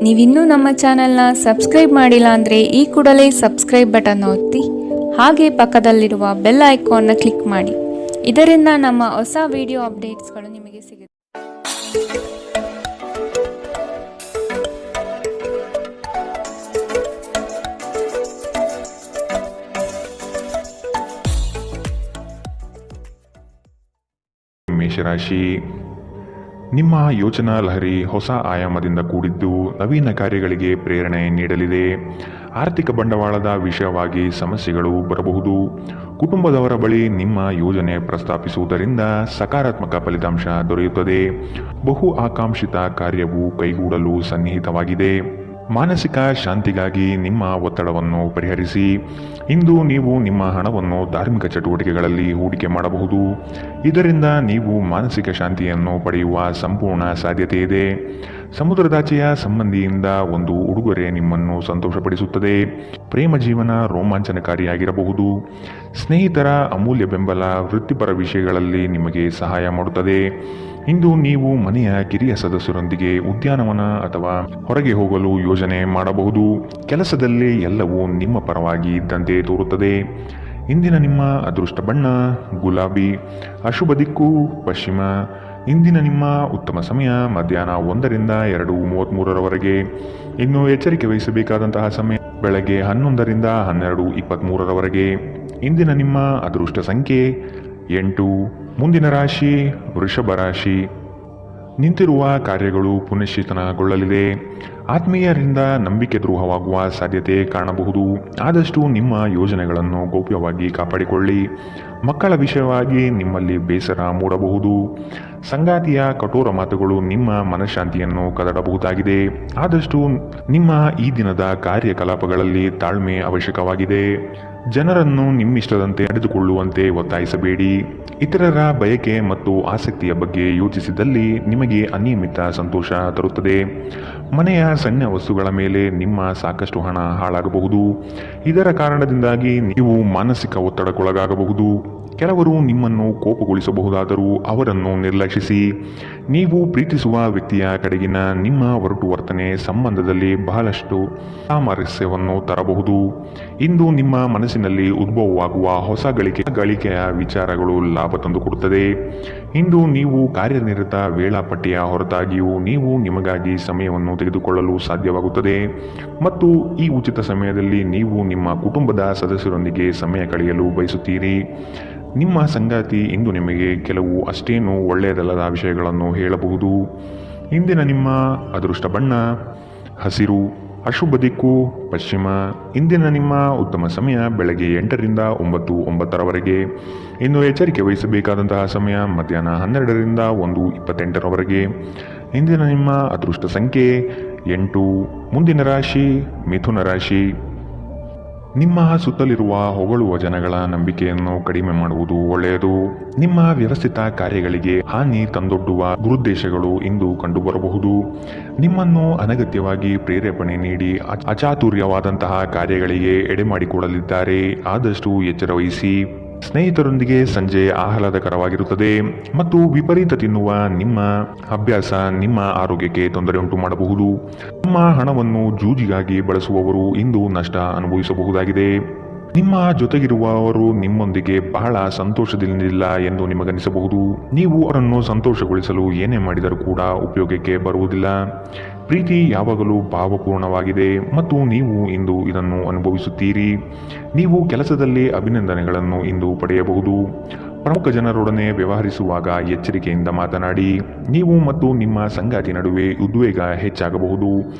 ನೀವಿನ್ನೂ ನಮ್ಮ ಚಾನೆಲ್ನ ಸಬ್ಸ್ಕ್ರೈಬ್ ಮಾಡಿಲ್ಲ ಅಂದರೆ ಈ ಕೂಡಲೇ ಸಬ್ಸ್ಕ್ರೈಬ್ ಬಟನ್ ಒತ್ತಿ ಹಾಗೆ ಪಕ್ಕದಲ್ಲಿರುವ ಬೆಲ್ ಐಕಾನ್ನ ಕ್ಲಿಕ್ ಮಾಡಿ. ಇದರಿಂದ ನಮ್ಮ ಹೊಸ ವಿಡಿಯೋ ಅಪ್ಡೇಟ್ಸ್ಗಳು ನಿಮಗೆ ಸಿಗುತ್ತೆ. ಮೇಷರಾಶಿ, ನಿಮ್ಮ ಯೋಚನಾ ಲಹರಿ ಹೊಸ ಆಯಾಮದಿಂದ ಕೂಡಿದ್ದು ನವೀನ ಕಾರ್ಯಗಳಿಗೆ ಪ್ರೇರಣೆ ನೀಡಲಿದೆ. ಆರ್ಥಿಕ ಬಂಡವಾಳದ ವಿಷಯವಾಗಿ ಸಮಸ್ಯೆಗಳು ಬರಬಹುದು. ಕುಟುಂಬದವರ ಬಳಿ ನಿಮ್ಮ ಯೋಜನೆ ಪ್ರಸ್ತಾಪಿಸುವುದರಿಂದ ಸಕಾರಾತ್ಮಕ ಫಲಿತಾಂಶ ದೊರೆಯುತ್ತದೆ. ಬಹು ಆಕಾಂಕ್ಷಿತ ಕಾರ್ಯವು ಕೈಗೂಡಲು ಸನ್ನಿಹಿತವಾಗಿದೆ. ಮಾನಸಿಕ ಶಾಂತಿಗಾಗಿ ನಿಮ್ಮ ಒತ್ತಡವನ್ನು ಪರಿಹರಿಸಿ. ಇಂದು ನೀವು ನಿಮ್ಮ ಹಣವನ್ನು ಧಾರ್ಮಿಕ ಚಟುವಟಿಕೆಗಳಲ್ಲಿ ಹೂಡಿಕೆ ಮಾಡಬಹುದು. ಇದರಿಂದ ನೀವು ಮಾನಸಿಕ ಶಾಂತಿಯನ್ನು ಪಡೆಯುವ ಸಂಪೂರ್ಣ ಸಾಧ್ಯತೆ ಇದೆ. ಸಮುದ್ರದಾಚೆಯ ಸಂಬಂಧಿಯಿಂದ ಒಂದು ಉಡುಗೊರೆ ನಿಮ್ಮನ್ನು ಸಂತೋಷಪಡಿಸುತ್ತದೆ. ಪ್ರೇಮ ಜೀವನ ರೋಮಾಂಚನಕಾರಿಯಾಗಿರಬಹುದು. ಸ್ನೇಹಿತರ ಅಮೂಲ್ಯ ಬೆಂಬಲ ವೃತ್ತಿಪರ ವಿಷಯಗಳಲ್ಲಿ ನಿಮಗೆ ಸಹಾಯ ಮಾಡುತ್ತದೆ. ಇಂದು ನೀವು ಮನೆಯ ಕಿರಿಯ ಸದಸ್ಯರೊಂದಿಗೆ ಉದ್ಯಾನವನ ಅಥವಾ ಹೊರಗೆ ಹೋಗಲು ಯೋಜನೆ ಮಾಡಬಹುದು. ಕೆಲಸದಲ್ಲಿ ಎಲ್ಲವೂ ನಿಮ್ಮ ಪರವಾಗಿ ಇದ್ದಂತೆ ತೋರುತ್ತದೆ. ಇಂದಿನ ನಿಮ್ಮ ಅದೃಷ್ಟ ಬಣ್ಣ ಗುಲಾಬಿ. ಅಶುಭ ದಿಕ್ಕು ಪಶ್ಚಿಮ. ಇಂದಿನ ನಿಮ್ಮ ಉತ್ತಮ ಸಮಯ ಮಧ್ಯಾಹ್ನ 1ರಿಂದ 2:33ರವರೆಗೆ. ಇನ್ನು ಎಚ್ಚರಿಕೆ ವಹಿಸಬೇಕಾದಂತಹ ಸಮಯ ಬೆಳಗ್ಗೆ 11ರಿಂದ 12:23ರವರೆಗೆ. ಇಂದಿನ ನಿಮ್ಮ ಅದೃಷ್ಟ ಸಂಖ್ಯೆ 8. ಮುಂದಿನ ರಾಶಿ ವೃಷಭ ರಾಶಿ. ನಿಂತಿರುವ ಕಾರ್ಯಗಳು ಪುನಶ್ಚೇತನಗೊಳ್ಳಲಿದೆ. ಆತ್ಮೀಯರಿಂದ ನಂಬಿಕೆ ದ್ರೋಹವಾಗುವ ಸಾಧ್ಯತೆ ಕಾಣಬಹುದು. ಆದಷ್ಟು ನಿಮ್ಮ ಯೋಜನೆಗಳನ್ನು ಗೌಪ್ಯವಾಗಿ ಕಾಪಾಡಿಕೊಳ್ಳಿ. ಮಕ್ಕಳ ವಿಷಯವಾಗಿ ನಿಮ್ಮಲ್ಲಿ ಬೇಸರ ಮೂಡಬಹುದು. ಸಂಗಾತಿಯ ಕಠೋರ ಮಾತುಗಳು ನಿಮ್ಮ ಮನಃಶಾಂತಿಯನ್ನು ಕದಡಬಹುದಾಗಿದೆ. ಆದಷ್ಟು ನಿಮ್ಮ ಈ ದಿನದ ಕಾರ್ಯಕಲಾಪಗಳಲ್ಲಿ ತಾಳ್ಮೆ ಅವಶ್ಯಕವಾಗಿದೆ. ಜನರನ್ನು ನಿಮ್ಮಿಷ್ಟದಂತೆ ನಡೆದುಕೊಳ್ಳುವಂತೆ ಒತ್ತಾಯಿಸಬೇಡಿ. ಇತರರ ಬಯಕೆ ಮತ್ತು ಆಸಕ್ತಿಯ ಬಗ್ಗೆ ಯೋಚಿಸಿದಲ್ಲಿ ನಿಮಗೆ ಅನಿಯಮಿತ ಸಂತೋಷ ತರುತ್ತದೆ. ಮನೆಯ ಸಣ್ಣ ವಸ್ತುಗಳ ಮೇಲೆ ನಿಮ್ಮ ಸಾಕಷ್ಟು ಹಣ ಹಾಳಾಗಬಹುದು. ಇದರ ಕಾರಣದಿಂದಾಗಿ ನೀವು ಮಾನಸಿಕ ಒತ್ತಡಕ್ಕೊಳಗಾಗಬಹುದು. ಕೆಲವರು ನಿಮ್ಮನ್ನು ಕೋಪಗೊಳಿಸಬಹುದಾದರೂ ಅವರನ್ನು ನಿರ್ಲಕ್ಷಿಸಿ. ನೀವು ಪ್ರೀತಿಸುವ ವ್ಯಕ್ತಿಯ ಕಡೆಗಿನ ನಿಮ್ಮ ಒರಟು ವರ್ತನೆ ಸಂಬಂಧದಲ್ಲಿ ಬಹಳಷ್ಟು ಸಾಮರಸ್ಯವನ್ನು ತರಬಹುದು. ಇಂದು ನಿಮ್ಮ ಮನಸ್ಸಿನಲ್ಲಿ ಉದ್ಭವವಾಗುವ ಹೊಸ ಗಳಿಕೆಯ ವಿಚಾರಗಳು ಲಾಭ ತಂದುಕೊಡುತ್ತದೆ. ಇಂದು ನೀವು ಕಾರ್ಯನಿರತ ವೇಳಾಪಟ್ಟಿಯ ಹೊರತಾಗಿಯೂ ನೀವು ನಿಮಗಾಗಿ ಸಮಯವನ್ನು ತೆಗೆದುಕೊಳ್ಳಲು ಸಾಧ್ಯವಾಗುತ್ತದೆ ಮತ್ತು ಈ ಉಚಿತ ಸಮಯದಲ್ಲಿ ನೀವು ನಿಮ್ಮ ಕುಟುಂಬದ ಸದಸ್ಯರೊಂದಿಗೆ ಸಮಯ ಕಳೆಯಲು ಬಯಸುತ್ತೀರಿ. ನಿಮ್ಮ ಸಂಗಾತಿ ಇಂದು ನಿಮಗೆ ಕೆಲವು ಅಷ್ಟೇನೂ ಒಳ್ಳೆಯದಲ್ಲದ ವಿಷಯಗಳನ್ನು ಹೇಳಬಹುದು. ಇಂದಿನ ನಿಮ್ಮ ಅದೃಷ್ಟ ಬಣ್ಣ ಹಸಿರು. ಅಶುಭ ದಿಕ್ಕು ಪಶ್ಚಿಮ. ಇಂದಿನ ನಿಮ್ಮ ಉತ್ತಮ ಸಮಯ ಬೆಳಗ್ಗೆ 8ರಿಂದ 9:09ರವರೆಗೆ. ಇನ್ನು ಎಚ್ಚರಿಕೆ ವಹಿಸಬೇಕಾದಂತಹ ಸಮಯ ಮಧ್ಯಾಹ್ನ 12ರಿಂದ 1:28ರವರೆಗೆ. ಇಂದಿನ ನಿಮ್ಮ ಅದೃಷ್ಟ ಸಂಖ್ಯೆ 8. ಮುಂದಿನ ರಾಶಿ ಮಿಥುನ ರಾಶಿ. ನಿಮ್ಮ ಸುತ್ತಲಿರುವ ಹೊಗಳುವ ಜನಗಳ ನಂಬಿಕೆಯನ್ನು ಕಡಿಮೆ ಮಾಡುವುದು ಒಳ್ಳೆಯದು. ನಿಮ್ಮ ವ್ಯವಸ್ಥಿತ ಕಾರ್ಯಗಳಿಗೆ ಹಾನಿ ತಂದೊಡ್ಡುವ ದುರುದ್ದೇಶಗಳು ಇಂದು ಕಂಡುಬರಬಹುದು. ನಿಮ್ಮನ್ನು ಅನಗತ್ಯವಾಗಿ ಪ್ರೇರೇಪಣೆ ನೀಡಿ ಅಚಾತುರ್ಯವಾದಂತಹ ಕಾರ್ಯಗಳಿಗೆ ಎಡೆಮಾಡಿಕೊಡಲಿದ್ದಾರೆ. ಆದಷ್ಟು ಎಚ್ಚರ ವಹಿಸಿ. ಸ್ನೇಹಿತರೊಂದಿಗೆ ಸಂಜೆ ಆಹ್ಲಾದಕರವಾಗಿರುತ್ತದೆ ಮತ್ತು ವಿಪರೀತ ತಿನ್ನುವ ನಿಮ್ಮ ಅಭ್ಯಾಸ ನಿಮ್ಮ ಆರೋಗ್ಯಕ್ಕೆ ತೊಂದರೆ ಉಂಟು ಮಾಡಬಹುದು. ನಿಮ್ಮ ಹಣವನ್ನು ಜೂಜಿಗಾಗಿ ಬಳಸುವವರು ಇಂದು ನಷ್ಟ ಅನುಭವಿಸಬಹುದಾಗಿದೆ. ನಿಮ್ಮ ಜೊತೆಗಿರುವವರು ನಿಮ್ಮೊಂದಿಗೆ ಬಹಳ ಸಂತೋಷದಿಂದಿಲ್ಲ ಎಂದು ನಿಮಗನಿಸಬಹುದು. ನೀವು ಅವರನ್ನು ಸಂತೋಷಗೊಳಿಸಲು ಏನೇ ಮಾಡಿದರೂ ಕೂಡ ಉಪಯೋಗಕ್ಕೆ ಬರುವುದಿಲ್ಲ. ಪ್ರೀತಿ ಯಾವಾಗಲೂ ಭಾವಪೂರ್ಣವಾಗಿದೆ ಮತ್ತು ನೀವು ಇಂದು ಇದನ್ನು ಅನುಭವಿಸುತ್ತೀರಿ. ನೀವು ಕೆಲಸದಲ್ಲಿ ಅಭಿನಂದನೆಗಳನ್ನು ಇಂದು ಪಡೆಯಬಹುದು. ಪ್ರಮುಖ ಜನರೊಡನೆ ವ್ಯವಹರಿಸುವಾಗ ಎಚ್ಚರಿಕೆಯಿಂದ ಮಾತನಾಡಿ. ನೀವು ಮತ್ತು ನಿಮ್ಮ ಸಂಗಾತಿ ನಡುವೆ ಉದ್ವೇಗ ಹೆಚ್ಚಾಗಬಹುದು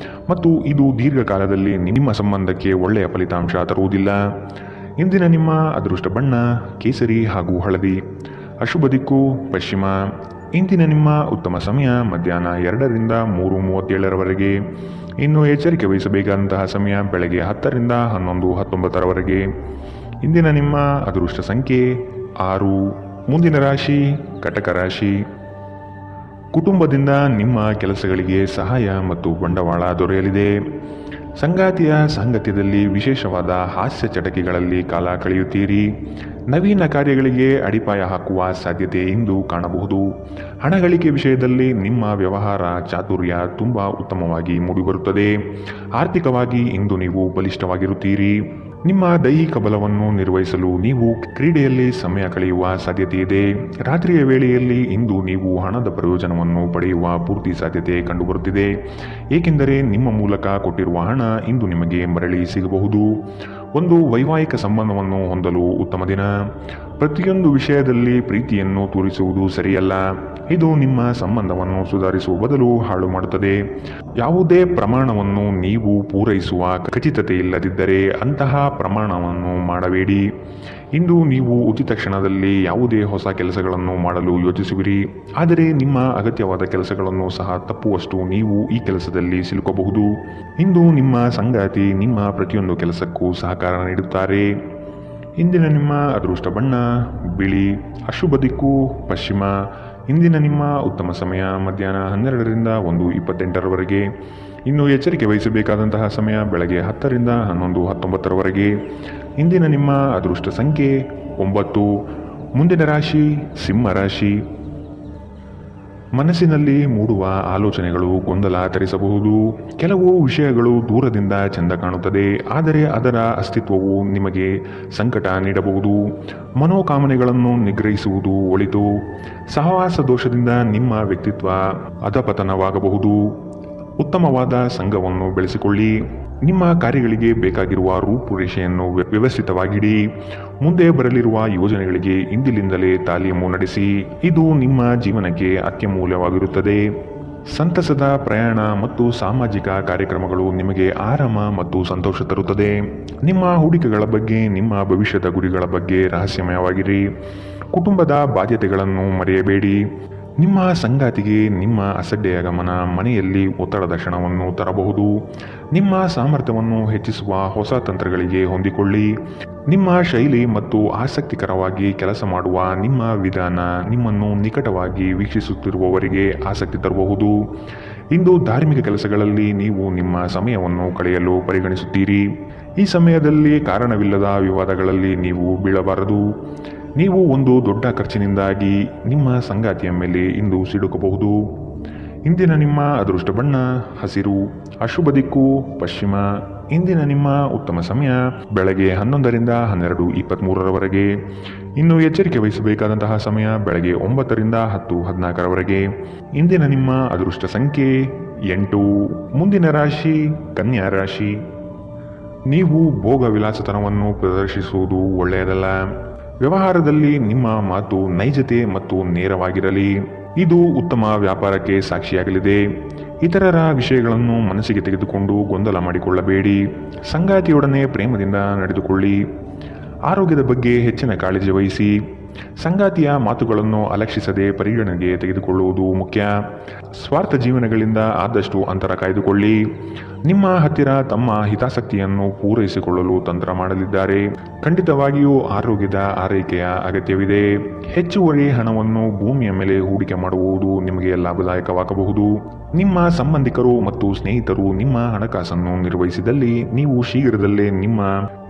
ಮತ್ತು ಇದು ದೀರ್ಘಕಾಲದಲ್ಲಿ ನಿಮ್ಮ ಸಂಬಂಧಕ್ಕೆ ಒಳ್ಳೆಯ ಫಲಿತಾಂಶ ತರುವುದಿಲ್ಲ. ಇಂದಿನ ನಿಮ್ಮ ಅದೃಷ್ಟ ಬಣ್ಣ ಕೇಸರಿ ಹಾಗೂ ಹಳದಿ. ಅಶುಭ ದಿಕ್ಕು ಪಶ್ಚಿಮ. ಇಂದಿನ ನಿಮ್ಮ ಉತ್ತಮ ಸಮಯ ಮಧ್ಯಾಹ್ನ 2ರಿಂದ 3:37ರವರೆಗೆ. ಇನ್ನು ಎಚ್ಚರಿಕೆ ವಹಿಸಬೇಕಾದಂತಹ ಸಮಯ ಬೆಳಗ್ಗೆ 10ರಿಂದ 11:19ರವರೆಗೆ. ಇಂದಿನ ನಿಮ್ಮ ಅದೃಷ್ಟ ಸಂಖ್ಯೆ 6. ಮುಂದಿನ ರಾಶಿ ಕಟಕ ರಾಶಿ. ಕುಟುಂಬದಿಂದ ನಿಮ್ಮ ಕೆಲಸಗಳಿಗೆ ಸಹಾಯ ಮತ್ತು ಬಂಡವಾಳ ದೊರೆಯಲಿದೆ. ಸಂಗಾತಿಯ ಸಾಂಗತ್ಯದಲ್ಲಿ ವಿಶೇಷವಾದ ಹಾಸ್ಯ ಚಟಕಿಗಳಲ್ಲಿ ಕಾಲ ಕಳೆಯುತ್ತೀರಿ. ನವೀನ ಕಾರ್ಯಗಳಿಗೆ ಅಡಿಪಾಯ ಹಾಕುವ ಸಾಧ್ಯತೆ ಇಂದು ಕಾಣಬಹುದು. ಹಣ ಗಳಿಕೆ ವಿಷಯದಲ್ಲಿ ನಿಮ್ಮ ವ್ಯವಹಾರ ಚಾತುರ್ಯ ತುಂಬ ಉತ್ತಮವಾಗಿ ಮೂಡಿಬರುತ್ತದೆ. ಆರ್ಥಿಕವಾಗಿ ಇಂದು ನೀವು ಬಲಿಷ್ಠವಾಗಿರುತ್ತೀರಿ. ನಿಮ್ಮ ದೈಹಿಕ ಬಲವನ್ನು ನಿರ್ವಹಿಸಲು ನೀವು ಕ್ರೀಡೆಯಲ್ಲಿ ಸಮಯ ಕಳೆಯುವ ಸಾಧ್ಯತೆ ಇದೆ. ರಾತ್ರಿಯ ವೇಳೆಯಲ್ಲಿ ಇಂದು ನೀವು ಹಣದ ಪ್ರಯೋಜನವನ್ನು ಪಡೆಯುವ ಪೂರ್ತಿ ಸಾಧ್ಯತೆ ಕಂಡುಬರುತ್ತಿದೆ. ಏಕೆಂದರೆ ನಿಮ್ಮ ಮೂಲಕ ಕೊಟ್ಟಿರುವ ಹಣ ಇಂದು ನಿಮಗೆ ಮರಳಿ ಸಿಗಬಹುದು. ಒಂದು ವೈವಾಹಿಕ ಸಂಬಂಧವನ್ನು ಹೊಂದಲು ಉತ್ತಮ ದಿನ. ಪ್ರತಿಯೊಂದು ವಿಷಯದಲ್ಲಿ ಪ್ರೀತಿಯನ್ನು ತೋರಿಸುವುದು ಸರಿಯಲ್ಲ. ಇದು ನಿಮ್ಮ ಸಂಬಂಧವನ್ನು ಸುಧಾರಿಸುವ ಬದಲು ಹಾಳು ಮಾಡುತ್ತದೆ. ಯಾವುದೇ ಪ್ರಮಾಣವನ್ನು ನೀವು ಪೂರೈಸುವ ಖಚಿತತೆ ಇಲ್ಲದಿದ್ದರೆ ಅಂತಹ ಪ್ರಮಾಣವನ್ನು ಮಾಡಬೇಡಿ. ಇಂದು ನೀವು ಉಚಿತ ಕ್ಷಣದಲ್ಲಿ ಯಾವುದೇ ಹೊಸ ಕೆಲಸಗಳನ್ನು ಮಾಡಲು ಯೋಚಿಸುವಿರಿ. ಆದರೆ ನಿಮ್ಮ ಅಗತ್ಯವಾದ ಕೆಲಸಗಳನ್ನು ಸಹ ತಪ್ಪುವಷ್ಟು ನೀವು ಈ ಕೆಲಸದಲ್ಲಿ ಸಿಲುಕಬಹುದು. ಇಂದು ನಿಮ್ಮ ಸಂಗಾತಿ ನಿಮ್ಮ ಪ್ರತಿಯೊಂದು ಕೆಲಸಕ್ಕೂ ಸಹಕಾರ ನೀಡುತ್ತಾರೆ. ಇಂದಿನ ನಿಮ್ಮ ಅದೃಷ್ಟ ಬಣ್ಣ ಬಿಳಿ. ಅಶುಭ ದಿಕ್ಕು ಪಶ್ಚಿಮ. ಇಂದಿನ ನಿಮ್ಮ ಉತ್ತಮ ಸಮಯ ಮಧ್ಯಾಹ್ನ 12ರಿಂದ 1:28ರವರೆಗೆ. ಇನ್ನು ಎಚ್ಚರಿಕೆ ವಹಿಸಬೇಕಾದಂತಹ ಸಮಯ ಬೆಳಗ್ಗೆ 10ರಿಂದ 11:19ರವರೆಗೆ. ಇಂದಿನ ನಿಮ್ಮ ಅದೃಷ್ಟ ಸಂಖ್ಯೆ 9. ಮುಂದಿನ ರಾಶಿ ಸಿಂಹ ರಾಶಿ. ಮನಸ್ಸಿನಲ್ಲಿ ಮೂಡುವ ಆಲೋಚನೆಗಳು ಗೊಂದಲ ತರಿಸಬಹುದು. ಕೆಲವು ವಿಷಯಗಳು ದೂರದಿಂದ ಚೆಂದ ಕಾಣುತ್ತದೆ, ಆದರೆ ಅದರ ಅಸ್ತಿತ್ವವು ನಿಮಗೆ ಸಂಕಟ ನೀಡಬಹುದು. ಮನೋಕಾಮನೆಗಳನ್ನು ನಿಗ್ರಹಿಸುವುದು ಒಳಿತು. ಸಹವಾಸ ದೋಷದಿಂದ ನಿಮ್ಮ ವ್ಯಕ್ತಿತ್ವ ಅಧಪತನವಾಗಬಹುದು. ಉತ್ತಮವಾದ ಸಂಘವನ್ನು ಬೆಳೆಸಿಕೊಳ್ಳಿ. ನಿಮ್ಮ ಕಾರ್ಯಗಳಿಗೆ ಬೇಕಾಗಿರುವ ರೂಪುರೇಷೆಯನ್ನು ವ್ಯವಸ್ಥಿತವಾಗಿಡಿ. ಮುಂದೆ ಬರಲಿರುವ ಯೋಜನೆಗಳಿಗೆ ಇಂದಿನಿಂದಲೇ ತಾಲೀಮು ನಡೆಸಿ. ಇದು ನಿಮ್ಮ ಜೀವನಕ್ಕೆ ಅತ್ಯಮೂಲ್ಯವಾಗಿರುತ್ತದೆ. ಸಂತಸದ ಪ್ರಯಾಣ ಮತ್ತು ಸಾಮಾಜಿಕ ಕಾರ್ಯಕ್ರಮಗಳು ನಿಮಗೆ ಆರಾಮ ಮತ್ತು ಸಂತೋಷ ತರುತ್ತದೆ. ನಿಮ್ಮ ಹೂಡಿಕೆಗಳ ಬಗ್ಗೆ, ನಿಮ್ಮ ಭವಿಷ್ಯದ ಗುರಿಗಳ ಬಗ್ಗೆ ರಹಸ್ಯಮಯವಾಗಿರಿ. ಕುಟುಂಬದ ಬಾಧ್ಯತೆಗಳನ್ನು ಮರೆಯಬೇಡಿ. ನಿಮ್ಮ ಸಂಗಾತಿಗೆ ನಿಮ್ಮ ಅಸಡ್ಡೆಯ ಗಮನ ಮನೆಯಲ್ಲಿ ಒತ್ತಡದ ಕ್ಷಣವನ್ನು ತರಬಹುದು. ನಿಮ್ಮ ಸಾಮರ್ಥ್ಯವನ್ನು ಹೆಚ್ಚಿಸುವ ಹೊಸ ತಂತ್ರಗಳಿಗೆ ಹೊಂದಿಕೊಳ್ಳಿ. ನಿಮ್ಮ ಶೈಲಿ ಮತ್ತು ಆಸಕ್ತಿಕರವಾಗಿ ಕೆಲಸ ಮಾಡುವ ನಿಮ್ಮ ವಿಧಾನ ನಿಮ್ಮನ್ನು ನಿಕಟವಾಗಿ ವೀಕ್ಷಿಸುತ್ತಿರುವವರಿಗೆ ಆಸಕ್ತಿ ತರಬಹುದು. ಇಂದು ಧಾರ್ಮಿಕ ಕೆಲಸಗಳಲ್ಲಿ ನೀವು ನಿಮ್ಮ ಸಮಯವನ್ನು ಕಳೆಯಲು ಪರಿಗಣಿಸುತ್ತೀರಿ. ಈ ಸಮಯದಲ್ಲಿ ಕಾರಣವಿಲ್ಲದ ವಿವಾದಗಳಲ್ಲಿ ನೀವು ಬೀಳಬಾರದು. ನೀವು ಒಂದು ದೊಡ್ಡ ಖರ್ಚಿನಿಂದಾಗಿ ನಿಮ್ಮ ಸಂಗಾತಿಯ ಮೇಲೆ ಇಂದು ಸಿಡುಕಬಹುದು. ಇಂದಿನ ನಿಮ್ಮ ಅದೃಷ್ಟ ಬಣ್ಣ ಹಸಿರು. ಅಶುಭ ದಿಕ್ಕು ಪಶ್ಚಿಮ. ಇಂದಿನ ನಿಮ್ಮ ಉತ್ತಮ ಸಮಯ ಬೆಳಗ್ಗೆ 11ರಿಂದ 12:23ರವರೆಗೆ. ಇನ್ನು ಎಚ್ಚರಿಕೆ ವಹಿಸಬೇಕಾದಂತಹ ಸಮಯ ಬೆಳಗ್ಗೆ 9ರಿಂದ 10:14ರವರೆಗೆ. ಇಂದಿನ ನಿಮ್ಮ ಅದೃಷ್ಟ ಸಂಖ್ಯೆ 8. ಮುಂದಿನ ರಾಶಿ ಕನ್ಯಾ ರಾಶಿ. ನೀವು ಭೋಗ ವಿಲಾಸತನವನ್ನು ಪ್ರದರ್ಶಿಸುವುದು ಒಳ್ಳೆಯದಲ್ಲ. ವ್ಯವಹಾರದಲ್ಲಿ ನಿಮ್ಮ ಮಾತು ನೈಜತೆ ಮತ್ತು ನೇರವಾಗಿರಲಿ. ಇದು ಉತ್ತಮ ವ್ಯಾಪಾರಕ್ಕೆ ಸಾಕ್ಷಿಯಾಗಲಿದೆ. ಇತರರ ವಿಷಯಗಳನ್ನು ಮನಸ್ಸಿಗೆ ತೆಗೆದುಕೊಂಡು ಗೊಂದಲ ಮಾಡಿಕೊಳ್ಳಬೇಡಿ. ಸಂಗಾತಿಯೊಡನೆ ಪ್ರೇಮದಿಂದ ನಡೆದುಕೊಳ್ಳಿ. ಆರೋಗ್ಯದ ಬಗ್ಗೆ ಹೆಚ್ಚಿನ ಕಾಳಜಿ ವಹಿಸಿ. ಸಂಗಾತಿಯ ಮಾತುಗಳನ್ನು ಅಲಕ್ಷಿಸದೆ ಪರಿಗಣನೆಗೆ ತೆಗೆದುಕೊಳ್ಳುವುದು ಮುಖ್ಯ. ಸ್ವಾರ್ಥ ಜೀವನಗಳಿಂದ ಆದಷ್ಟು ಅಂತರ ಕಾಯ್ದುಕೊಳ್ಳಿ. ನಿಮ್ಮ ಹತ್ತಿರ ತಮ್ಮ ಹಿತಾಸಕ್ತಿಯನ್ನು ಪೂರೈಸಿಕೊಳ್ಳಲು ತಂತ್ರ ಮಾಡಲಿದ್ದಾರೆ. ಖಂಡಿತವಾಗಿಯೂ ಆರೋಗ್ಯದ ಆರೈಕೆಯ ಅಗತ್ಯವಿದೆ. ಹೆಚ್ಚುವರಿ ಹಣವನ್ನು ಭೂಮಿಯ ಮೇಲೆ ಹೂಡಿಕೆ ಮಾಡುವುದು ನಿಮಗೆ ಲಾಭದಾಯಕವಾಗಬಹುದು. ನಿಮ್ಮ ಸಂಬಂಧಿಕರು ಮತ್ತು ಸ್ನೇಹಿತರು ನಿಮ್ಮ ಹಣಕಾಸನ್ನು ನಿರ್ವಹಿಸಿದಲ್ಲಿ ನೀವು ಶೀಘ್ರದಲ್ಲೇ ನಿಮ್ಮ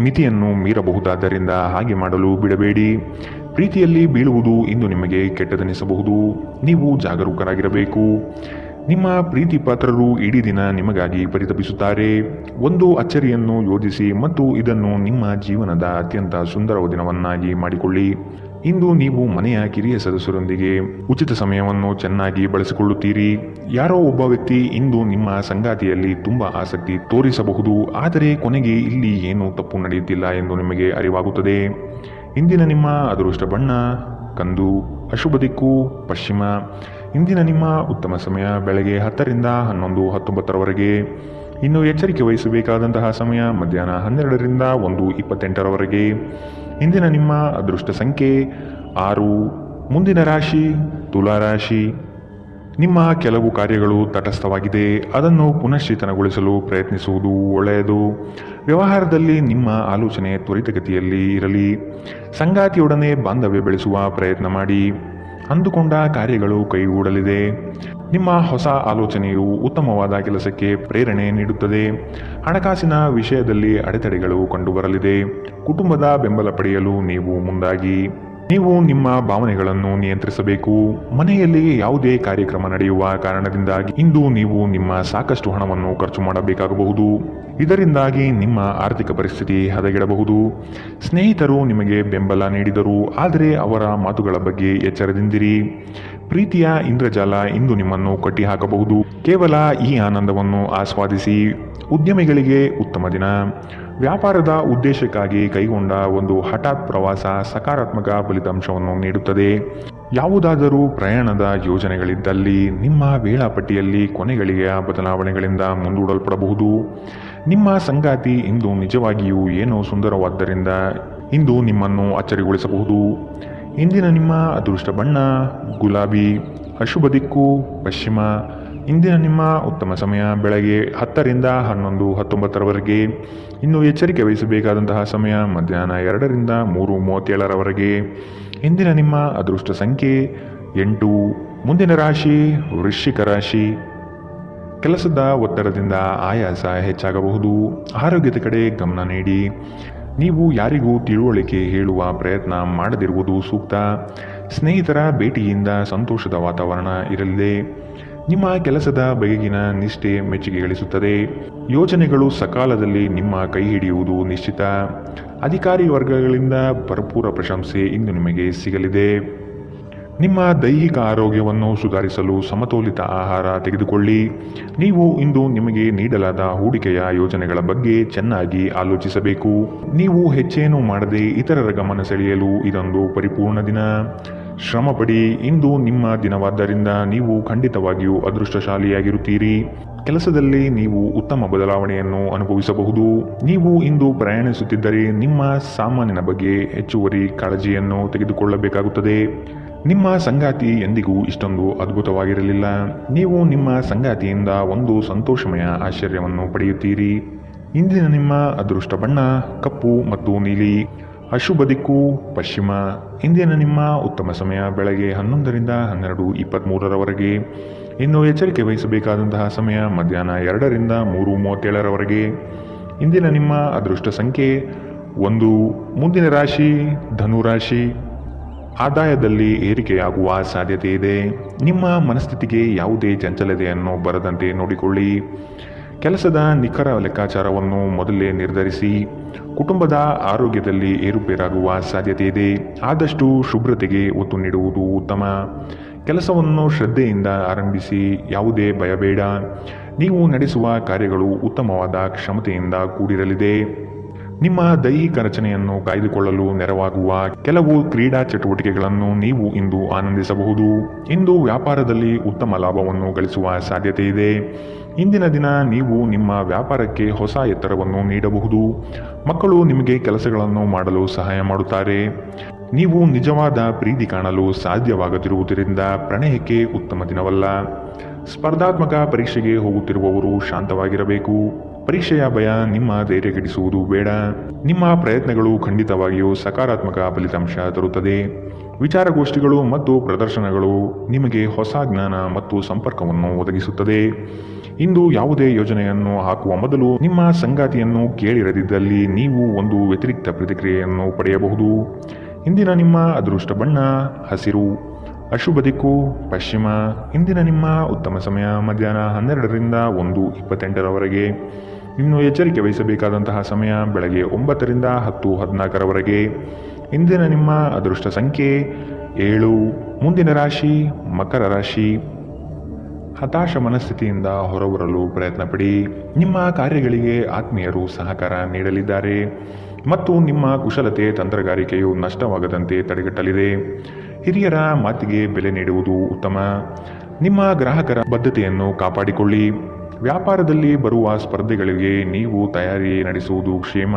ಮಿತಿಯನ್ನು ಮೀರಬಹುದಾದ್ದರಿಂದ ಹಾಗೆ ಮಾಡಲು ಬಿಡಬೇಡಿ. ಪ್ರೀತಿಯಲ್ಲಿ ಬೀಳುವುದು ಇಂದು ನಿಮಗೆ ಕೆಟ್ಟದೆನಿಸಬಹುದು. ನೀವು ಜಾಗರೂಕರಾಗಿರಬೇಕು. ನಿಮ್ಮ ಪ್ರೀತಿ ಪಾತ್ರರು ಇಡೀ ದಿನ ನಿಮಗಾಗಿ ಪರಿತಪಿಸುತ್ತಾರೆ. ಒಂದು ಅಚ್ಚರಿಯನ್ನು ಯೋಜಿಸಿ ಮತ್ತು ಇದನ್ನು ನಿಮ್ಮ ಜೀವನದ ಅತ್ಯಂತ ಸುಂದರ ದಿನವನ್ನಾಗಿ ಮಾಡಿಕೊಳ್ಳಿ. ಇಂದು ನೀವು ಮನೆಯ ಕಿರಿಯ ಸದಸ್ಯರೊಂದಿಗೆ ಉಚಿತ ಸಮಯವನ್ನು ಚೆನ್ನಾಗಿ ಬಳಸಿಕೊಳ್ಳುತ್ತೀರಿ. ಯಾರೋ ಒಬ್ಬ ವ್ಯಕ್ತಿ ಇಂದು ನಿಮ್ಮ ಸಂಗಾತಿಯಲ್ಲಿ ತುಂಬಾ ಆಸಕ್ತಿ ತೋರಿಸಬಹುದು, ಆದರೆ ಕೊನೆಗೆ ಇಲ್ಲಿ ಏನೂ ತಪ್ಪು ನಡೆಯುತ್ತಿಲ್ಲ ಎಂದು ನಿಮಗೆ ಅರಿವಾಗುತ್ತದೆ. ಇಂದಿನ ನಿಮ್ಮ ಅದೃಷ್ಟ ಬಣ್ಣ ಕಂದು. ಅಶುಭ ದಿಕ್ಕು ಪಶ್ಚಿಮ. ಇಂದಿನ ನಿಮ್ಮ ಉತ್ತಮ ಸಮಯ ಬೆಳಗ್ಗೆ 10ರಿಂದ 11:19ರವರೆಗೆ. ಇನ್ನು ಎಚ್ಚರಿಕೆ ವಹಿಸಬೇಕಾದಂತಹ ಸಮಯ ಮಧ್ಯಾಹ್ನ 12ರಿಂದ 1:28ರವರೆಗೆ. ಇಂದಿನ ನಿಮ್ಮ ಅದೃಷ್ಟ ಸಂಖ್ಯೆ 6. ಮುಂದಿನ ರಾಶಿ ತುಲಾ ರಾಶಿ. ನಿಮ್ಮ ಕೆಲವು ಕಾರ್ಯಗಳು ತಟಸ್ಥವಾಗಿದೆ. ಅದನ್ನು ಪುನಶ್ಚೇತನಗೊಳಿಸಲು ಪ್ರಯತ್ನಿಸುವುದು ಒಳ್ಳೆಯದು. ವ್ಯವಹಾರದಲ್ಲಿ ನಿಮ್ಮ ಆಲೋಚನೆ ತ್ವರಿತಗತಿಯಲ್ಲಿ ಇರಲಿ. ಸಂಗಾತಿಯೊಡನೆ ಬಾಂಧವ್ಯ ಬೆಳೆಸುವ ಪ್ರಯತ್ನ ಮಾಡಿ. ಅಂದುಕೊಂಡ ಕಾರ್ಯಗಳು ಕೈಗೂಡಲಿದೆ. ನಿಮ್ಮ ಹೊಸ ಆಲೋಚನೆಯು ಉತ್ತಮವಾದ ಕೆಲಸಕ್ಕೆ ಪ್ರೇರಣೆ ನೀಡುತ್ತದೆ. ಹಣಕಾಸಿನ ವಿಷಯದಲ್ಲಿ ಅಡೆತಡೆಗಳು ಕಂಡುಬರಲಿದೆ. ಕುಟುಂಬದ ಬೆಂಬಲ ಪಡೆಯಲು ನೀವು ಮುಂದಾಗಿ. ನೀವು ನಿಮ್ಮ ಭಾವನೆಗಳನ್ನು ನಿಯಂತ್ರಿಸಬೇಕು. ಮನೆಯಲ್ಲಿ ಯಾವುದೇ ಕಾರ್ಯಕ್ರಮ ನಡೆಯುವ ಕಾರಣದಿಂದಾಗಿ ಇಂದು ನೀವು ನಿಮ್ಮ ಸಾಕಷ್ಟು ಹಣವನ್ನು ಖರ್ಚು ಮಾಡಬೇಕಾಗಬಹುದು. ಇದರಿಂದಾಗಿ ನಿಮ್ಮ ಆರ್ಥಿಕ ಪರಿಸ್ಥಿತಿ ಹದಗೆಡಬಹುದು. ಸ್ನೇಹಿತರು ನಿಮಗೆ ಬೆಂಬಲ ನೀಡಿದರು, ಆದರೆ ಅವರ ಮಾತುಗಳ ಬಗ್ಗೆ ಎಚ್ಚರದಿಂದಿರಿ. ಪ್ರೀತಿಯ ಇಂದ್ರಜಾಲ ಇಂದು ನಿಮ್ಮನ್ನು ಕಟ್ಟಿಹಾಕಬಹುದು. ಕೇವಲ ಈ ಆನಂದವನ್ನು ಆಸ್ವಾದಿಸಿ. ಉದ್ಯಮಿಗಳಿಗೆ ಉತ್ತಮ ದಿನ. ವ್ಯಾಪಾರದ ಉದ್ದೇಶಕ್ಕಾಗಿ ಕೈಗೊಂಡ ಒಂದು ಹಠಾತ್ ಪ್ರವಾಸ ಸಕಾರಾತ್ಮಕ ಫಲಿತಾಂಶವನ್ನು ನೀಡುತ್ತದೆ. ಯಾವುದಾದರೂ ಪ್ರಯಾಣದ ಯೋಜನೆಗಳಿದ್ದಲ್ಲಿ ನಿಮ್ಮ ವೇಳಾಪಟ್ಟಿಯಲ್ಲಿ ಕೊನೆಗಳಿಗೆಯ ಬದಲಾವಣೆಗಳಿಂದ ಮುಂದೂಡಲ್ಪಡಬಹುದು. ನಿಮ್ಮ ಸಂಗಾತಿ ಇಂದು ನಿಜವಾಗಿಯೂ ಏನೋ ಸುಂದರವಾದ್ದರಿಂದ ಇಂದು ನಿಮ್ಮನ್ನು ಅಚ್ಚರಿಗೊಳಿಸಬಹುದು. ಇಂದಿನ ನಿಮ್ಮ ಅದೃಷ್ಟ ಬಣ್ಣ ಗುಲಾಬಿ. ಅಶುಭ ದಿಕ್ಕು ಪಶ್ಚಿಮ. ಇಂದಿನ ನಿಮ್ಮ ಉತ್ತಮ ಸಮಯ ಬೆಳಗ್ಗೆ 10 ರಿಂದ 11, 19ರವರೆಗೆ. ಇನ್ನು ಎಚ್ಚರಿಕೆ ವಹಿಸಬೇಕಾದಂತಹ ಸಮಯ ಮಧ್ಯಾಹ್ನ 2 ರಿಂದ 3:37ರವರೆಗೆ. ಇಂದಿನ ನಿಮ್ಮ ಅದೃಷ್ಟ ಸಂಖ್ಯೆ 8. ಮುಂದಿನ ರಾಶಿ ವೃಶ್ಚಿಕ ರಾಶಿ. ಕೆಲಸದ ಒತ್ತಡದಿಂದ ಆಯಾಸ ಹೆಚ್ಚಾಗಬಹುದು. ಆರೋಗ್ಯದ ಕಡೆ ಗಮನ ನೀಡಿ. ನೀವು ಯಾರಿಗೂ ತಿಳುವಳಿಕೆ ಹೇಳುವ ಪ್ರಯತ್ನ ಮಾಡದಿರುವುದು ಸೂಕ್ತ. ಸ್ನೇಹಿತರ ಭೇಟಿಯಿಂದ ಸಂತೋಷದ ವಾತಾವರಣ ಇರಲಿದೆ. ನಿಮ್ಮ ಕೆಲಸದ ಬಗೆಗಿನ ನಿಷ್ಠೆ ಮೆಚ್ಚುಗೆ ಗಳಿಸುತ್ತದೆ. ಯೋಜನೆಗಳು ಸಕಾಲದಲ್ಲಿ ನಿಮ್ಮ ಕೈ ಹಿಡಿಯುವುದು ನಿಶ್ಚಿತ. ಅಧಿಕಾರಿ ವರ್ಗಗಳಿಂದ ಭರಪೂರ ಪ್ರಶಂಸೆ ಇಂದು ನಿಮಗೆ ಸಿಗಲಿದೆ. ನಿಮ್ಮ ದೈಹಿಕ ಆರೋಗ್ಯವನ್ನು ಸುಧಾರಿಸಲು ಸಮತೋಲಿತ ಆಹಾರ ತೆಗೆದುಕೊಳ್ಳಿ. ನೀವು ಇಂದು ನಿಮಗೆ ನೀಡಲಾದ ಹೂಡಿಕೆಯ ಯೋಜನೆಗಳ ಬಗ್ಗೆ ಚೆನ್ನಾಗಿ ಆಲೋಚಿಸಬೇಕು. ನೀವು ಹೆಚ್ಚೇನೂ ಮಾಡದೆ ಇತರರ ಗಮನ ಸೆಳೆಯಲು ಇದೊಂದು ಪರಿಪೂರ್ಣ ದಿನ. ಶ್ರಮಪಡಿ. ಇಂದು ನಿಮ್ಮ ದಿನವಾದ್ದರಿಂದ ನೀವು ಖಂಡಿತವಾಗಿಯೂ ಅದೃಷ್ಟಶಾಲಿಯಾಗಿರುತ್ತೀರಿ. ಕೆಲಸದಲ್ಲಿ ನೀವು ಉತ್ತಮ ಬದಲಾವಣೆಯನ್ನು ಅನುಭವಿಸಬಹುದು. ನೀವು ಇಂದು ಪ್ರಯಾಣಿಸುತ್ತಿದ್ದರೆ ನಿಮ್ಮ ಸಾಮಾನಿನ ಬಗ್ಗೆ ಹೆಚ್ಚುವರಿ ಕಾಳಜಿಯನ್ನು ತೆಗೆದುಕೊಳ್ಳಬೇಕಾಗುತ್ತದೆ. ನಿಮ್ಮ ಸಂಗಾತಿ ಎಂದಿಗೂ ಇಷ್ಟೊಂದು ಅದ್ಭುತವಾಗಿರಲಿಲ್ಲ. ನೀವು ನಿಮ್ಮ ಸಂಗಾತಿಯಿಂದ ಒಂದು ಸಂತೋಷಮಯ ಆಶ್ಚರ್ಯವನ್ನು ಪಡೆಯುತ್ತೀರಿ. ಇಂದಿನ ನಿಮ್ಮ ಅದೃಷ್ಟ ಬಣ್ಣ ಕಪ್ಪು ಮತ್ತು ನೀಲಿ. ಅಶುಭ ದಿಕ್ಕು ಪಶ್ಚಿಮ. ಇಂದಿನ ನಿಮ್ಮ ಉತ್ತಮ ಸಮಯ ಬೆಳಗ್ಗೆ 11 ರಿಂದ 12:23ರವರೆಗೆ. ಇನ್ನು ಎಚ್ಚರಿಕೆ ವಹಿಸಬೇಕಾದಂತಹ ಸಮಯ ಮಧ್ಯಾಹ್ನ 2 ರಿಂದ 3:37ರವರೆಗೆ. ಇಂದಿನ ನಿಮ್ಮ ಅದೃಷ್ಟ ಸಂಖ್ಯೆ 1. ಮುಂದಿನ ರಾಶಿ ಧನುರಾಶಿ. ಆದಾಯದಲ್ಲಿ ಏರಿಕೆಯಾಗುವ ಸಾಧ್ಯತೆ ಇದೆ. ನಿಮ್ಮ ಮನಸ್ಥಿತಿಗೆ ಯಾವುದೇ ಚಂಚಲತೆಯನ್ನು ಬರದಂತೆ ನೋಡಿಕೊಳ್ಳಿ. ಕೆಲಸದ ನಿಖರ ಲೆಕ್ಕಾಚಾರವನ್ನು ಮೊದಲೇ ನಿರ್ಧರಿಸಿ. ಕುಟುಂಬದ ಆರೋಗ್ಯದಲ್ಲಿ ಏರುಪೇರಾಗುವ ಸಾಧ್ಯತೆ ಇದೆ. ಆದಷ್ಟು ಶುಭ್ರತೆಗೆ ಒತ್ತು ನೀಡುವುದು ಉತ್ತಮ. ಕೆಲಸವನ್ನು ಶ್ರದ್ಧೆಯಿಂದ ಆರಂಭಿಸಿ. ಯಾವುದೇ ಭಯಬೇಡ. ನೀವು ನಡೆಸುವ ಕಾರ್ಯಗಳು ಉತ್ತಮವಾದ ಕ್ಷಮತೆಯಿಂದ ಕೂಡಿರಲಿದೆ. ನಿಮ್ಮ ದೈಹಿಕ ರಚನೆಯನ್ನು ಕಾಯ್ದುಕೊಳ್ಳಲು ನೆರವಾಗುವ ಕೆಲವು ಕ್ರೀಡಾ ಚಟುವಟಿಕೆಗಳನ್ನು ನೀವು ಇಂದು ಆನಂದಿಸಬಹುದು. ಇಂದು ವ್ಯಾಪಾರದಲ್ಲಿ ಉತ್ತಮ ಲಾಭವನ್ನು ಗಳಿಸುವ ಸಾಧ್ಯತೆ ಇದೆ. ಇಂದಿನ ದಿನ ನೀವು ನಿಮ್ಮ ವ್ಯಾಪಾರಕ್ಕೆ ಹೊಸ ಎತ್ತರವನ್ನು ನೀಡಬಹುದು. ಮಕ್ಕಳು ನಿಮಗೆ ಕೆಲಸಗಳನ್ನು ಮಾಡಲು ಸಹಾಯ ಮಾಡುತ್ತಾರೆ. ನೀವು ನಿಜವಾದ ಪ್ರೀತಿ ಕಾಣಲು ಸಾಧ್ಯವಾಗದಿರುವುದರಿಂದ ಪ್ರಣಯಕ್ಕೆ ಉತ್ತಮ ದಿನವಲ್ಲ. ಸ್ಪರ್ಧಾತ್ಮಕ ಪರೀಕ್ಷೆಗೆ ಹೋಗುತ್ತಿರುವವರು ಶಾಂತವಾಗಿರಬೇಕು. ಪರೀಕ್ಷೆಯ ಭಯ ನಿಮ್ಮ ಧೈರ್ಯಗೆಡಿಸುವುದು ಬೇಡ. ನಿಮ್ಮ ಪ್ರಯತ್ನಗಳು ಖಂಡಿತವಾಗಿಯೂ ಸಕಾರಾತ್ಮಕ ಫಲಿತಾಂಶ ತರುತ್ತದೆ. ವಿಚಾರಗೋಷ್ಠಿಗಳು ಮತ್ತು ಪ್ರದರ್ಶನಗಳು ನಿಮಗೆ ಹೊಸ ಜ್ಞಾನ ಮತ್ತು ಸಂಪರ್ಕವನ್ನು ಒದಗಿಸುತ್ತದೆ. ಇಂದು ಯಾವುದೇ ಯೋಜನೆಯನ್ನು ಹಾಕುವ ಮೊದಲು ನಿಮ್ಮ ಸಂಗಾತಿಯನ್ನು ಕೇಳಿರದಿದ್ದಲ್ಲಿ ನೀವು ಒಂದು ವ್ಯತಿರಿಕ್ತ ಪ್ರತಿಕ್ರಿಯೆಯನ್ನು ಪಡೆಯಬಹುದು. ಇಂದಿನ ನಿಮ್ಮ ಅದೃಷ್ಟ ಬಣ್ಣ ಹಸಿರು. ಅಶುಭ ದಿಕ್ಕು ಪಶ್ಚಿಮ. ಇಂದಿನ ನಿಮ್ಮ ಉತ್ತಮ ಸಮಯ ಮಧ್ಯಾಹ್ನ 12 ರಿಂದ 1:28ರವರೆಗೆ. ಇನ್ನು ಎಚ್ಚರಿಕೆ ವಹಿಸಬೇಕಾದಂತಹ ಸಮಯ ಬೆಳಗ್ಗೆ 9 ರಿಂದ 10:14ರವರೆಗೆ. ಇಂದಿನ ನಿಮ್ಮ ಅದೃಷ್ಟ ಸಂಖ್ಯೆ 7. ಮುಂದಿನ ರಾಶಿ ಮಕರ ರಾಶಿ. ಹತಾಶ ಮನಸ್ಥಿತಿಯಿಂದ ಹೊರಬರಲು ಪ್ರಯತ್ನಪಡಿ. ನಿಮ್ಮ ಕಾರ್ಯಗಳಿಗೆ ಆತ್ಮೀಯರು ಸಹಕಾರ ನೀಡಲಿದ್ದಾರೆ ಮತ್ತು ನಿಮ್ಮ ಕುಶಲತೆ ತಂತ್ರಗಾರಿಕೆಯು ನಷ್ಟವಾಗದಂತೆ ತಡೆಗಟ್ಟಲಿದೆ. ಹಿರಿಯರ ಮಾತಿಗೆ ಬೆಲೆ ನೀಡುವುದು ಉತ್ತಮ. ನಿಮ್ಮ ಗ್ರಾಹಕರ ಬದ್ಧತೆಯನ್ನು ಕಾಪಾಡಿಕೊಳ್ಳಿ. ವ್ಯಾಪಾರದಲ್ಲಿ ಬರುವ ಸ್ಪರ್ಧೆಗಳಿಗೆ ನೀವು ತಯಾರಿ ನಡೆಸುವುದು ಕ್ಷೇಮ.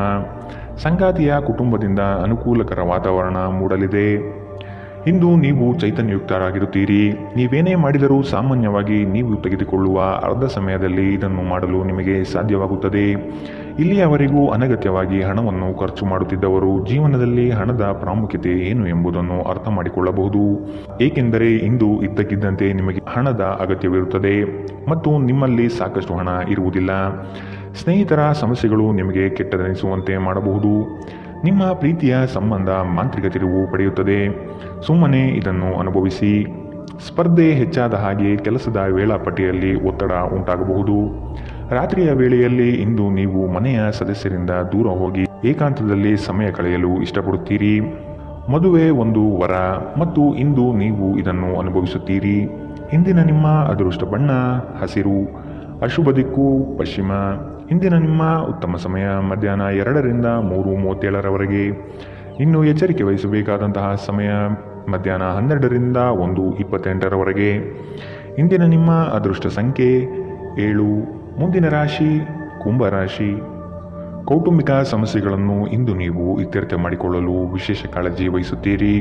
ಸಂಗಾತಿಯ ಕುಟುಂಬದಿಂದ ಅನುಕೂಲಕರ ವಾತಾವರಣ ಮೂಡಲಿದೆ. ಇಂದು ನೀವು ಚೈತನ್ಯಯುಕ್ತರಾಗಿರುತ್ತೀರಿ. ನೀವೇನೇ ಮಾಡಿದರೂ ಸಾಮಾನ್ಯವಾಗಿ ನೀವು ತೆಗೆದುಕೊಳ್ಳುವ ಅರ್ಧ ಸಮಯದಲ್ಲಿ ಇದನ್ನು ಮಾಡಲು ನಿಮಗೆ ಸಾಧ್ಯವಾಗುತ್ತದೆ. ಇಲ್ಲಿಯವರೆಗೂ ಅನಗತ್ಯವಾಗಿ ಹಣವನ್ನು ಖರ್ಚು ಮಾಡುತ್ತಿದ್ದವರು ಜೀವನದಲ್ಲಿ ಹಣದ ಪ್ರಾಮುಖ್ಯತೆ ಏನು ಎಂಬುದನ್ನು ಅರ್ಥ ಮಾಡಿಕೊಳ್ಳಬಹುದು. ಏಕೆಂದರೆ ಇಂದು ಇದ್ದಕ್ಕಿದ್ದಂತೆ ನಿಮಗೆ ಹಣದ ಅಗತ್ಯವಿರುತ್ತದೆ ಮತ್ತು ನಿಮ್ಮಲ್ಲಿ ಸಾಕಷ್ಟು ಹಣ ಇರುವುದಿಲ್ಲ. ಸ್ನೇಹಿತರ ಸಮಸ್ಯೆಗಳು ನಿಮಗೆ ಕೆಟ್ಟದೆನಿಸುವಂತೆ ಮಾಡಬಹುದು. ನಿಮ್ಮ ಪ್ರೀತಿಯ ಸಂಬಂಧ ಮಾಂತ್ರಿಕ ತಿರುವು ಪಡೆಯುತ್ತದೆ. ಸುಮ್ಮನೆ ಇದನ್ನು ಅನುಭವಿಸಿ. ಸ್ಪರ್ಧೆ ಹೆಚ್ಚಾದ ಹಾಗೆ ಕೆಲಸದ ವೇಳಾಪಟ್ಟಿಯಲ್ಲಿ ಒತ್ತಡ ಉಂಟಾಗಬಹುದು. ರಾತ್ರಿಯ ವೇಳೆಯಲ್ಲಿ ಇಂದು ನೀವು ಮನೆಯ ಸದಸ್ಯರಿಂದ ದೂರ ಹೋಗಿ ಏಕಾಂತದಲ್ಲಿ ಸಮಯ ಕಳೆಯಲು ಇಷ್ಟಪಡುತ್ತೀರಿ. ಮದುವೆ ಒಂದು ವರ ಮತ್ತು ಇಂದು ನೀವು ಇದನ್ನು ಅನುಭವಿಸುತ್ತೀರಿ. ಇಂದಿನ ನಿಮ್ಮ ಅದೃಷ್ಟ ಬಣ್ಣ ಹಸಿರು, ಅಶುಭ ದಿಕ್ಕು ಪಶ್ಚಿಮ. ಇಂದಿನ ನಿಮ್ಮ ಉತ್ತಮ ಸಮಯ ಮಧ್ಯಾಹ್ನ 2ರಿಂದ 3:37ರವರೆಗೆ. ಇನ್ನು ಎಚ್ಚರಿಕೆ ವಹಿಸಬೇಕಾದಂತಹ ಸಮಯ ಮಧ್ಯಾಹ್ನ 12ರಿಂದ 1:28ರವರೆಗೆ. ಇಂದಿನ ನಿಮ್ಮ ಅದೃಷ್ಟ ಸಂಖ್ಯೆ 7. ಮುಂದಿನ ರಾಶಿ ಕುಂಭರಾಶಿ. ಕೌಟುಂಬಿಕ ಸಮಸ್ಯೆಗಳನ್ನು ಇಂದು ನೀವು ಇತ್ಯರ್ಥ ಮಾಡಿಕೊಳ್ಳಲು ವಿಶೇಷ ಕಾಳಜಿ ವಹಿಸುತ್ತೀರಿ.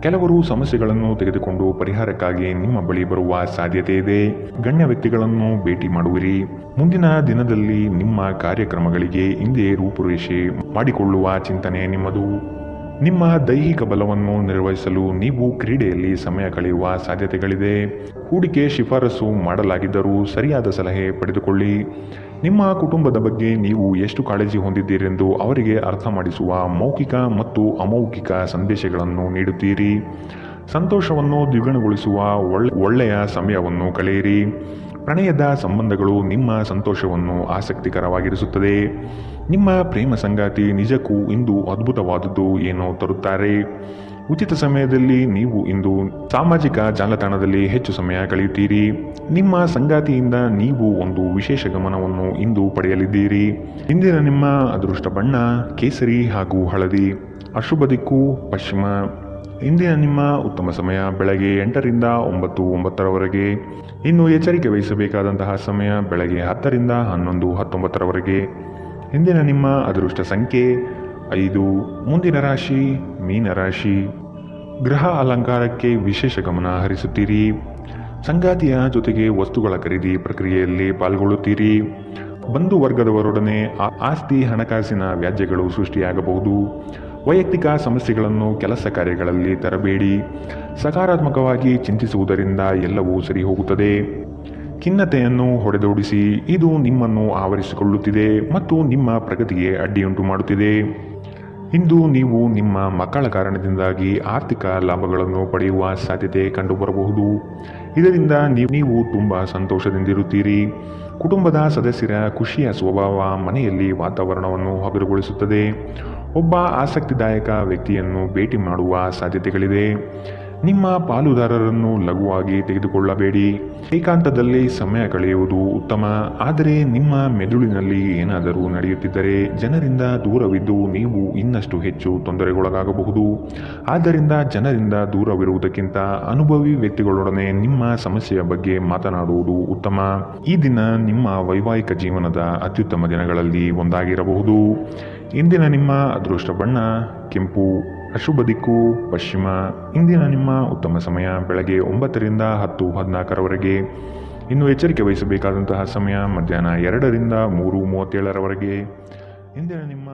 ಕೆಲವರು ಸಮಸ್ಯೆಗಳನ್ನು ತೆಗೆದುಕೊಂಡು ಪರಿಹಾರಕ್ಕಾಗಿ ನಿಮ್ಮ ಬಳಿ ಬರುವ ಸಾಧ್ಯತೆ ಇದೆ. ಗಣ್ಯ ವ್ಯಕ್ತಿಗಳನ್ನು ಭೇಟಿ ಮಾಡುವಿರಿ. ಮುಂದಿನ ದಿನದಲ್ಲಿ ನಿಮ್ಮ ಕಾರ್ಯಕ್ರಮಗಳಿಗೆ ಹಿಂದೆ ರೂಪುರೇಷೆ ಮಾಡಿಕೊಳ್ಳುವ ಚಿಂತನೆ ನಿಮ್ಮದು. ನಿಮ್ಮ ದೈಹಿಕ ಬಲವನ್ನು ನಿರ್ವಹಿಸಲು ನೀವು ಕ್ರೀಡೆಯಲ್ಲಿ ಸಮಯ ಕಳೆಯುವ ಸಾಧ್ಯತೆಗಳಿದೆ. ಹೂಡಿಕೆ ಶಿಫಾರಸು ಮಾಡಲಾಗಿದ್ದರೂ ಸರಿಯಾದ ಸಲಹೆ ಪಡೆದುಕೊಳ್ಳಿ. ನಿಮ್ಮ ಕುಟುಂಬದ ಬಗ್ಗೆ ನೀವು ಎಷ್ಟು ಕಾಳಜಿ ಹೊಂದಿದ್ದೀರೆಂದು ಅವರಿಗೆ ಅರ್ಥ ಮಾಡಿಸುವ ಮೌಖಿಕ ಮತ್ತು ಅಮೌಖಿಕ ಸಂದೇಶಗಳನ್ನು ನೀಡುತ್ತೀರಿ. ಸಂತೋಷವನ್ನು ದ್ವಿಗುಣಗೊಳಿಸುವ ಒಳ್ಳೆಯ ಸಮಯವನ್ನು ಕಳೆಯಿರಿ. ಪ್ರಣಯದ ಸಂಬಂಧಗಳು ನಿಮ್ಮ ಸಂತೋಷವನ್ನು ಆಸಕ್ತಿಕರವಾಗಿರಿಸುತ್ತದೆ. ನಿಮ್ಮ ಪ್ರೇಮ ಸಂಗಾತಿ ನಿಜಕ್ಕೂ ಇಂದು ಅದ್ಭುತವಾದದ್ದು ಏನೋ ತರುತ್ತಾರೆ. ಉಚಿತ ಸಮಯದಲ್ಲಿ ನೀವು ಇಂದು ಸಾಮಾಜಿಕ ಜಾಲತಾಣದಲ್ಲಿ ಹೆಚ್ಚು ಸಮಯ ಕಳೆಯುತ್ತೀರಿ. ನಿಮ್ಮ ಸಂಗಾತಿಯಿಂದ ನೀವು ಒಂದು ವಿಶೇಷ ಗಮನವನ್ನು ಇಂದು ಪಡೆಯಲಿದ್ದೀರಿ. ಇಂದಿನ ನಿಮ್ಮ ಅದೃಷ್ಟ ಬಣ್ಣ ಕೇಸರಿ ಹಾಗೂ ಹಳದಿ, ಅಶುಭ ದಿಕ್ಕು ಪಶ್ಚಿಮ. ಇಂದಿನ ನಿಮ್ಮ ಉತ್ತಮ ಸಮಯ ಬೆಳಗ್ಗೆ 8ರಿಂದ 9:09ರವರೆಗೆ. ಇನ್ನು ಎಚ್ಚರಿಕೆ ವಹಿಸಬೇಕಾದಂತಹ ಸಮಯ ಬೆಳಗ್ಗೆ 10ರಿಂದ 11:19ರವರೆಗೆ. ಇಂದಿನ ನಿಮ್ಮ ಅದೃಷ್ಟ ಸಂಖ್ಯೆ 5. ಮುಂದಿನ ರಾಶಿ ಮೀನರಾಶಿ. ಗೃಹ ಅಲಂಕಾರಕ್ಕೆ ವಿಶೇಷ ಗಮನ ಹರಿಸುತ್ತೀರಿ. ಸಂಗಾತಿಯ ಜೊತೆಗೆ ವಸ್ತುಗಳ ಖರೀದಿ ಪ್ರಕ್ರಿಯೆಯಲ್ಲಿ ಪಾಲ್ಗೊಳ್ಳುತ್ತೀರಿ. ಬಂಧು ವರ್ಗದವರೊಡನೆ ಆಸ್ತಿ ಹಣಕಾಸಿನ ವ್ಯಾಜ್ಯಗಳು ಸೃಷ್ಟಿಯಾಗಬಹುದು. ವೈಯಕ್ತಿಕ ಸಮಸ್ಯೆಗಳನ್ನು ಕೆಲಸ ಕಾರ್ಯಗಳಲ್ಲಿ ತರಬೇಡಿ. ಸಕಾರಾತ್ಮಕವಾಗಿ ಚಿಂತಿಸುವುದರಿಂದ ಎಲ್ಲವೂ ಸರಿ ಹೋಗುತ್ತದೆ. ಖಿನ್ನತೆಯನ್ನು ಹೊಡೆದೋಡಿಸಿ. ಇದು ನಿಮ್ಮನ್ನು ಆವರಿಸಿಕೊಳ್ಳುತ್ತಿದೆ ಮತ್ತು ನಿಮ್ಮ ಪ್ರಗತಿಗೆ ಅಡ್ಡಿಯುಂಟು ಮಾಡುತ್ತಿದೆ. ಇಂದು ನೀವು ನಿಮ್ಮ ಮಕ್ಕಳ ಕಾರಣದಿಂದಾಗಿ ಆರ್ಥಿಕ ಲಾಭಗಳನ್ನು ಪಡೆಯುವ ಸಾಧ್ಯತೆ ಕಂಡುಬರಬಹುದು. ಇದರಿಂದ ನೀವು ತುಂಬ ಸಂತೋಷದಿಂದಿರುತ್ತೀರಿ. ಕುಟುಂಬದ ಸದಸ್ಯರ ಖುಷಿಯ ಸ್ವಭಾವ ಮನೆಯಲ್ಲಿ ವಾತಾವರಣವನ್ನು ಹಗುರಗೊಳಿಸುತ್ತದೆ. ಒಬ್ಬ ಆಸಕ್ತಿದಾಯಕ ವ್ಯಕ್ತಿಯನ್ನು ಭೇಟಿ ಮಾಡುವ ಸಾಧ್ಯತೆಗಳಿದೆ. ನಿಮ್ಮ ಪಾಲುದಾರರನ್ನು ಲಘುವಾಗಿ ತೆಗೆದುಕೊಳ್ಳಬೇಡಿ. ಏಕಾಂತದಲ್ಲಿ ಸಮಯ ಕಳೆಯುವುದು ಉತ್ತಮ. ಆದರೆ ನಿಮ್ಮ ಮೆದುಳಿನಲ್ಲಿ ಏನಾದರೂ ನಡೆಯುತ್ತಿದ್ದರೆ ಜನರಿಂದ ದೂರವಿದ್ದು ನೀವು ಇನ್ನಷ್ಟು ಹೆಚ್ಚು ತೊಂದರೆಗೊಳಗಾಗಬಹುದು. ಆದ್ದರಿಂದ ಜನರಿಂದ ದೂರವಿರುವುದಕ್ಕಿಂತ ಅನುಭವಿ ವ್ಯಕ್ತಿಗಳೊಡನೆ ನಿಮ್ಮ ಸಮಸ್ಯೆಯ ಬಗ್ಗೆ ಮಾತನಾಡುವುದು ಉತ್ತಮ. ಈ ದಿನ ನಿಮ್ಮ ವೈವಾಹಿಕ ಜೀವನದ ಅತ್ಯುತ್ತಮ ದಿನಗಳಲ್ಲಿ ಒಂದಾಗಿರಬಹುದು. ಇಂದಿನ ನಿಮ್ಮ ಅದೃಷ್ಟ ಬಣ್ಣ ಕೆಂಪು, ಅಶುಭ ದಿಕ್ಕು ಪಶ್ಚಿಮ. ಇಂದಿನ ನಿಮ್ಮ ಉತ್ತಮ ಸಮಯ ಬೆಳಗ್ಗೆ 9ರಿಂದ 10:14ರವರೆಗೆ. ಇನ್ನು ಎಚ್ಚರಿಕೆ ವಹಿಸಬೇಕಾದಂತಹ ಸಮಯ ಮಧ್ಯಾಹ್ನ 2ರಿಂದ 3:37ರವರೆಗೆ. ಇಂದಿನ ನಿಮ್ಮ